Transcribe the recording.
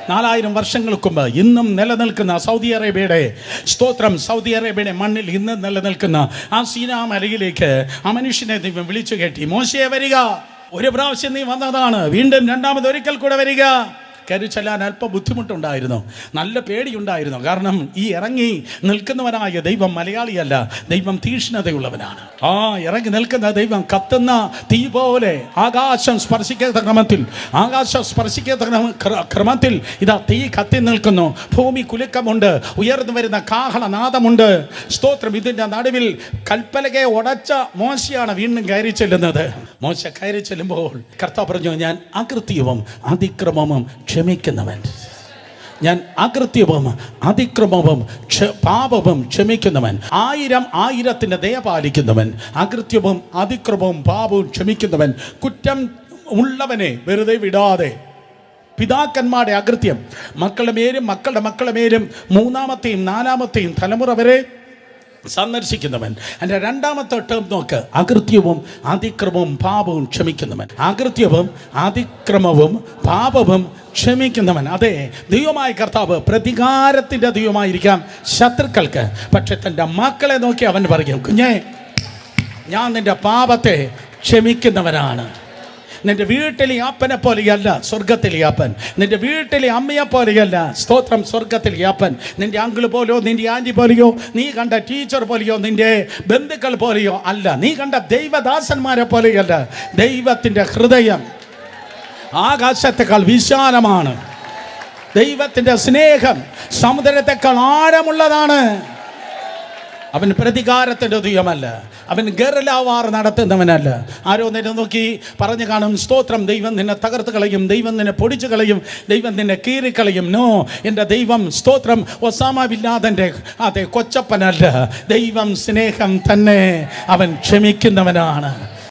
4000 വർഷങ്ങൾക്ക് മുമ്പ് ഇന്നും നിലനിൽക്കുന്ന സൗദി അറേബ്യയുടെ സ്തോത്രം, സൗദി അറേബ്യയുടെ മണ്ണിൽ ഇന്ന് നിലനിൽക്കുന്ന ആ സീനാ മലയിലേക്ക് ആ മനുഷ്യനെ ദൈവം വിളിച്ചു കയറ്റി. മോശയെ വരിക, ഒരു പ്രാവശ്യം നീ വന്നതാണ്, വീണ്ടും രണ്ടാമതൊരിക്കൽ കൂടെ വരിക. കയറി ചെല്ലാൻ അല്പം ബുദ്ധിമുട്ടുണ്ടായിരുന്നു, നല്ല പേടിയുണ്ടായിരുന്നു. കാരണം ഈ ഇറങ്ങി നിൽക്കുന്നവനായ ദൈവം മലയാളിയല്ല, ദൈവം തീക്ഷ്ണതയുള്ളവനാണ്. ആ ഇറങ്ങി നിൽക്കുന്ന ദൈവം കത്തുന്ന തീ പോലെ ആകാശം സ്പർശിക്കാത്ത ക്രമത്തിൽ ഇതാ തീ കത്തി നിൽക്കുന്നു. ഭൂമി കുലുക്കമുണ്ട്, ഉയർന്നു വരുന്ന കാഹളനാദമുണ്ട്. സ്തോത്രം. ഇതിൻ്റെ നടുവിൽ കൽപ്പലകയെ ഉടച്ച മോശയാണ് വീണ്ടും കയറി ചെല്ലുന്നത്. മോശ കയറി ചെല്ലുമ്പോൾ കർത്താവ് പറഞ്ഞു, ഞാൻ അകൃത്യവും അതിക്രമവും ക്ഷമിക്കുന്നവൻ. ഞാൻ അകൃത്യവും അതിക്രമവും പാപവും ക്ഷമിക്കുന്നവൻ. 1000 ദയ പാലിക്കുന്നവൻ. അകൃത്യവും അതിക്രമവും പാപവും ക്ഷമിക്കുന്നവൻ. കുറ്റം ഉള്ളവനെ വെറുതെ വിടാതെ. പിതാക്കന്മാരുടെ അകൃത്യം മക്കളുടെ മേലും മക്കളുടെ മക്കളുടെ മേലും 3ാമത്തെയും 4ാമത്തെയും തലമുറ വരെ സന്ദർശിക്കുന്നവൻ. എൻ്റെ 2ാമത്തെ ടേം നോക്ക്, അകൃത്യവും അതിക്രമവും പാപവും ക്ഷമിക്കുന്നവൻ. അകൃത്യവും അതിക്രമവും പാപവും ക്ഷമിക്കുന്നവൻ. അതെ, ദൈവമായ കർത്താവ് പ്രതികാരത്തിൻ്റെ ദൈവമായിരിക്കാം ശത്രുക്കൾക്ക്. പക്ഷെ തൻ്റെ മക്കളെ നോക്കി അവൻ പറയും, കുഞ്ഞേ, ഞാൻ നിൻ്റെ പാപത്തെ ക്ഷമിക്കുന്നവനാണ്. നിന്റെ വീട്ടിലെ അപ്പനെ പോലെയല്ല സ്വർഗത്തിലെ അപ്പൻ. നിന്റെ വീട്ടിലെ അമ്മയെ പോലെയല്ല സ്തോത്രം സ്വർഗത്തിലെ അപ്പൻ. നിന്റെ അങ്കിള് പോലെയോ നിന്റെ ആൻറ്റി പോലെയോ നീ കണ്ട ടീച്ചർ പോലെയോ നിന്റെ ബന്ധുക്കൾ പോലെയോ അല്ല. നീ കണ്ട ദൈവദാസന്മാരെ പോലെയല്ല. ദൈവത്തിൻ്റെ ഹൃദയം ആകാശത്തെക്കാൾ വിശാലമാണ്. ദൈവത്തിൻ്റെ സ്നേഹം സമുദ്രത്തെക്കാൾ ആഴമുള്ളതാണ്. അവൻ പ്രതികാരത്തിൻ്റെ ദൈവമല്ല, അവൻ ഗർലാവാർ നടത്തുന്നവനല്ല. ആരോ നിന്നെ നോക്കി പറഞ്ഞു കാണും, സ്തോത്രം, ദൈവം നിന്നെ തകർത്ത് കളയും, ദൈവം നിന്നെ പൊടിച്ചു കളയും, ദൈവം നിന്നെ കീറിക്കളയും. നോ, എൻ്റെ ദൈവം സ്തോത്രം ഒസാമ ബിൻ ലാദൻ്റെ അതെ കൊച്ചപ്പനല്ല. ദൈവം സ്നേഹം തന്നെ, അവൻ ക്ഷമിക്കുന്നവനാണ്.